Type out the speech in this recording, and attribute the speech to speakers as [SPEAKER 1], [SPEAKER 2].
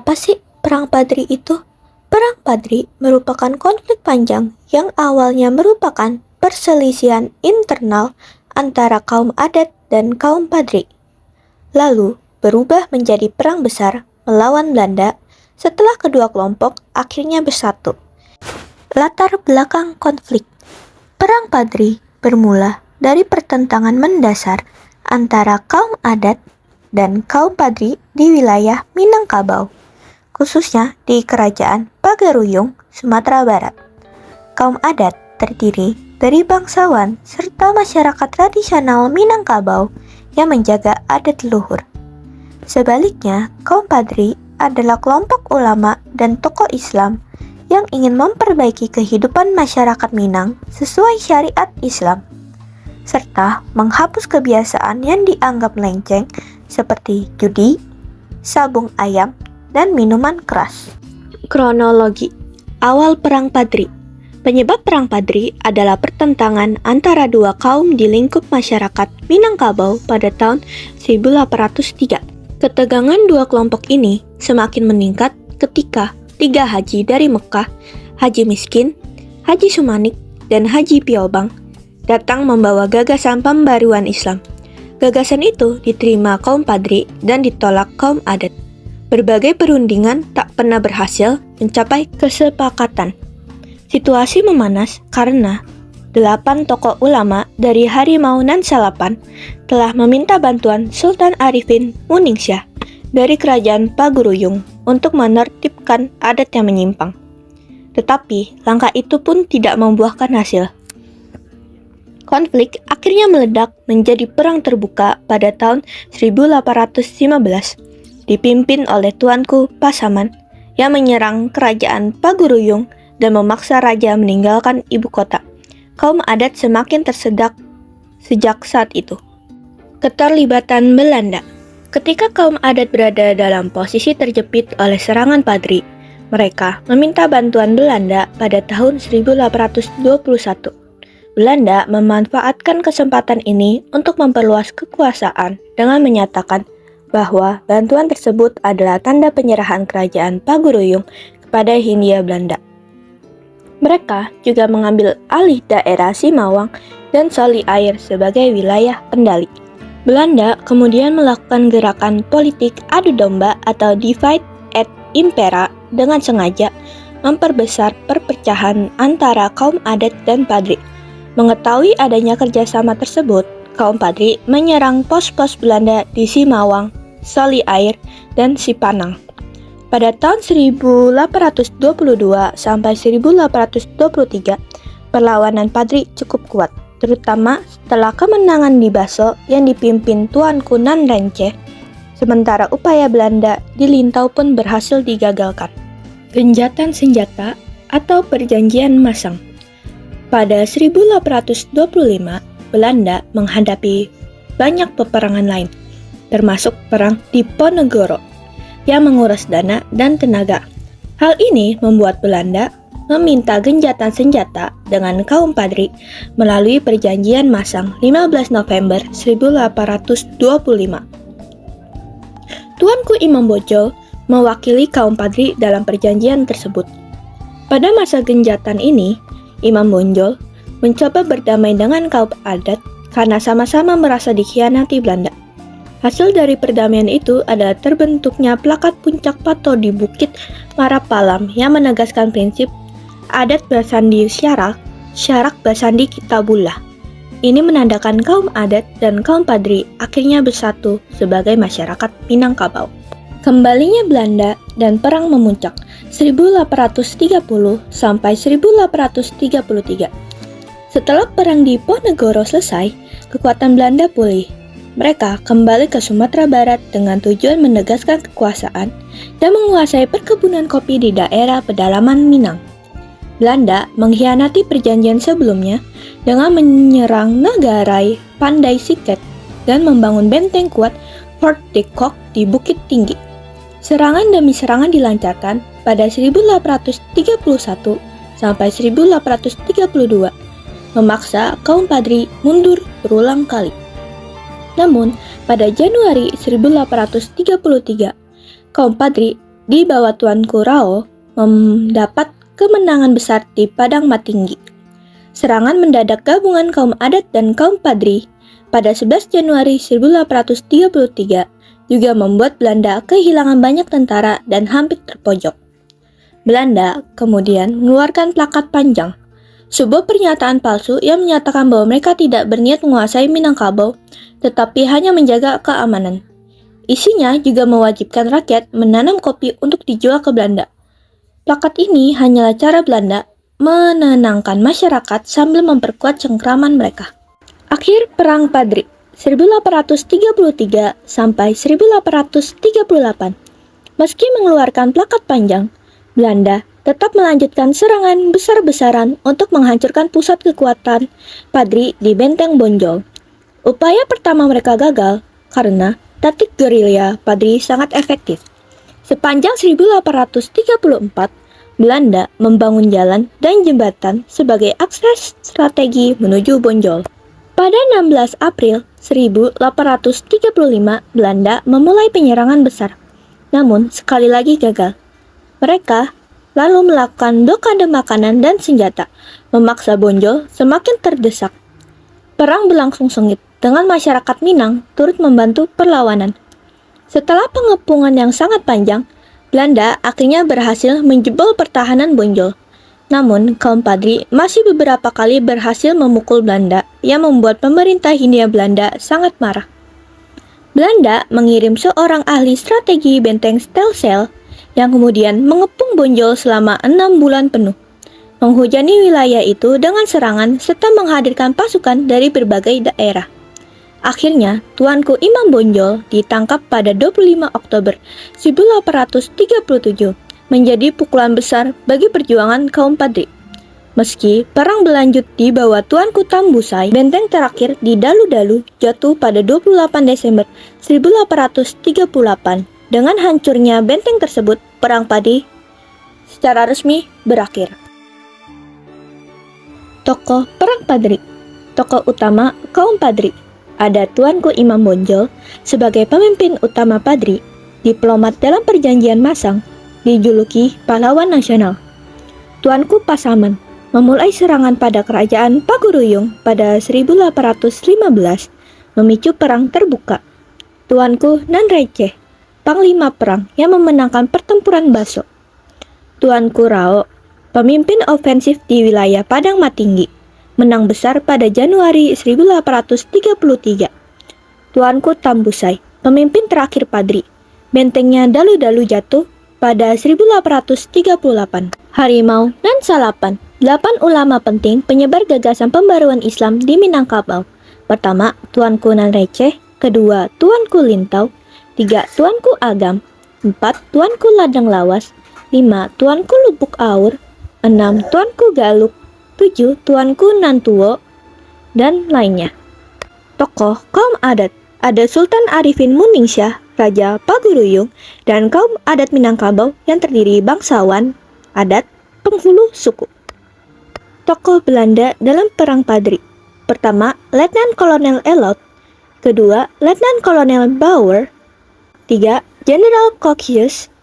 [SPEAKER 1] Apa sih Perang Padri itu? Perang Padri merupakan konflik panjang yang awalnya merupakan perselisihan internal antara kaum adat dan kaum Padri. Lalu berubah menjadi perang besar melawan Belanda setelah kedua kelompok akhirnya bersatu. Latar belakang konflik Perang Padri bermula dari pertentangan mendasar antara kaum adat dan kaum Padri di wilayah Minangkabau, khususnya di Kerajaan Pagaruyung, Sumatera Barat. Kaum adat terdiri dari bangsawan serta masyarakat tradisional Minangkabau yang menjaga adat leluhur. Sebaliknya, kaum Padri adalah kelompok ulama dan tokoh Islam yang ingin memperbaiki kehidupan masyarakat Minang sesuai syariat Islam, serta menghapus kebiasaan yang dianggap melenceng seperti judi, sabung ayam, dan minuman keras. Kronologi awal Perang Padri. Penyebab Perang Padri adalah pertentangan antara dua kaum di lingkup masyarakat Minangkabau pada tahun 1803. Ketegangan dua kelompok ini semakin meningkat ketika 3 haji dari Mekah, Haji Miskin, Haji Sumanik, dan Haji Piobang, datang membawa gagasan pembaruan Islam. Gagasan itu diterima kaum Padri dan ditolak kaum adat. Berbagai perundingan tak pernah berhasil mencapai kesepakatan. Situasi memanas karena 8 tokoh ulama dari Harimau Nan Salapan telah meminta bantuan Sultan Arifin Muningsyah dari Kerajaan Pagaruyung untuk menertibkan adat yang menyimpang. Tetapi langkah itu pun tidak membuahkan hasil. Konflik akhirnya meledak menjadi perang terbuka pada tahun 1815, dipimpin oleh Tuanku Pasaman yang menyerang Kerajaan Pagaruyung dan memaksa raja meninggalkan ibu kota. Kaum adat semakin tersedak sejak saat itu. Keterlibatan Belanda. Ketika kaum adat berada dalam posisi terjepit oleh serangan Padri, mereka meminta bantuan Belanda pada tahun 1821. Belanda memanfaatkan kesempatan ini untuk memperluas kekuasaan dengan menyatakan bahwa bantuan tersebut adalah tanda penyerahan kerajaan Pagaruyung kepada Hindia Belanda. Mereka juga mengambil alih daerah Simawang dan Soli Air sebagai wilayah kendali. Belanda kemudian melakukan gerakan politik adu domba atau divide et impera dengan sengaja memperbesar perpecahan antara kaum adat dan Padri. Mengetahui adanya kerjasama tersebut, kaum Padri menyerang pos-pos Belanda di Simawang, Soli Air, dan Sipanang. Pada tahun 1822 sampai 1823, perlawanan Padri cukup kuat, terutama setelah kemenangan di Baso yang dipimpin Tuanku Nan Renceh. Sementara upaya Belanda di Lintau pun berhasil digagalkan. Genjatan senjata atau perjanjian Masang. Pada 1825, Belanda menghadapi banyak peperangan lain, termasuk perang Diponegoro, yang menguras dana dan tenaga. Hal ini membuat Belanda meminta genjatan senjata dengan kaum Padri melalui perjanjian Masang 15 November 1825. Tuanku Imam Bonjol mewakili kaum Padri dalam perjanjian tersebut. Pada masa genjatan ini, Imam Bonjol mencoba berdamai dengan kaum adat karena sama-sama merasa dikhianati Belanda. Hasil dari perdamaian itu adalah terbentuknya plakat Puncak Pato di Bukit Marapalam yang menegaskan prinsip adat bersandi syarak, syarak bersandi kitabullah. Ini menandakan kaum adat dan kaum Padri akhirnya bersatu sebagai masyarakat Minangkabau. Kembalinya Belanda dan perang memuncak 1830 sampai 1833. Setelah perang di Diponegoro selesai, kekuatan Belanda pulih. Mereka kembali ke Sumatera Barat dengan tujuan menegaskan kekuasaan dan menguasai perkebunan kopi di daerah pedalaman Minang. Belanda mengkhianati perjanjian sebelumnya dengan menyerang Nagarai Pandai Sike dan membangun benteng kuat Fort de Kock di Bukit Tinggi. Serangan demi serangan dilancarkan pada 1831 sampai 1832, memaksa kaum Padri mundur berulang kali. Namun, pada Januari 1833, kaum Padri di bawah Tuanku Rao mendapat kemenangan besar di Padang Matinggi. Serangan mendadak gabungan kaum adat dan kaum Padri pada 11 Januari 1833 juga membuat Belanda kehilangan banyak tentara dan hampir terpojok. Belanda kemudian mengeluarkan plakat panjang, sebuah pernyataan palsu yang menyatakan bahwa mereka tidak berniat menguasai Minangkabau, tetapi hanya menjaga keamanan. Isinya juga mewajibkan rakyat menanam kopi untuk dijual ke Belanda. Plakat ini hanyalah cara Belanda menenangkan masyarakat sambil memperkuat cengkraman mereka. Akhir Perang Padri 1833 sampai 1838. Meski mengeluarkan plakat panjang, Belanda tetap melanjutkan serangan besar-besaran untuk menghancurkan pusat kekuatan Padri di Benteng Bonjol. Upaya pertama mereka gagal karena taktik gerilya Padri sangat efektif. Sepanjang 1834, Belanda membangun jalan dan jembatan sebagai akses strategi menuju Bonjol. Pada 16 April 1835, Belanda memulai penyerangan besar, namun sekali lagi gagal. Mereka lalu melakukan blokade makanan dan senjata, memaksa Bonjol semakin terdesak. Perang berlangsung sengit, dengan masyarakat Minang turut membantu perlawanan. Setelah pengepungan yang sangat panjang, Belanda akhirnya berhasil menjebol pertahanan Bonjol. Namun, kaum Padri masih beberapa kali berhasil memukul Belanda yang membuat pemerintah Hindia Belanda sangat marah. Belanda mengirim seorang ahli strategi benteng Stelsel yang kemudian mengepung Bonjol selama 6 bulan penuh, menghujani wilayah itu dengan serangan serta menghadirkan pasukan dari berbagai daerah. Akhirnya, Tuanku Imam Bonjol ditangkap pada 25 Oktober 1837, menjadi pukulan besar bagi perjuangan kaum Padri. Meski perang berlanjut di bawah Tuanku Tambusai, benteng terakhir di Dalu-Dalu jatuh pada 28 Desember 1838. Dengan hancurnya benteng tersebut, Perang Padri secara resmi berakhir. Tokoh Perang Padri. Tokoh utama kaum Padri. Ada Tuanku Imam Bonjol sebagai pemimpin utama Padri, diplomat dalam perjanjian Masang, dijuluki pahlawan nasional. Tuanku Pasaman memulai serangan pada kerajaan Paguruyung pada 1815, memicu perang terbuka. Tuanku Nan Receh, panglima perang yang memenangkan pertempuran Baso. Tuanku Rao, pemimpin ofensif di wilayah Padang Matinggi, menang besar pada Januari 1833. Tuanku Tambusai, pemimpin terakhir Padri, bentengnya Dalu-Dalu jatuh pada 1838. Harimau dan Salapan, 8 ulama penting penyebar gagasan pembaruan Islam di Minangkabau. Pertama, Tuanku Nan Receh. Kedua, Tuanku Lintau. 3, Tuanku Agam. 4, Tuanku Ladang Lawas. 5, Tuanku Lubuk Aur. 6, Tuanku Galuk. 7, Tuanku Nantuo, dan lainnya. Tokoh kaum adat, ada Sultan Arifin Muningsyah, Raja Paguruyung, dan kaum adat Minangkabau yang terdiri bangsawan, adat, penghulu suku. Tokoh Belanda dalam Perang Padri. Pertama, Letnan Kolonel Elot. Kedua, Letnan Kolonel Bauer. 3, Jenderal Kokius.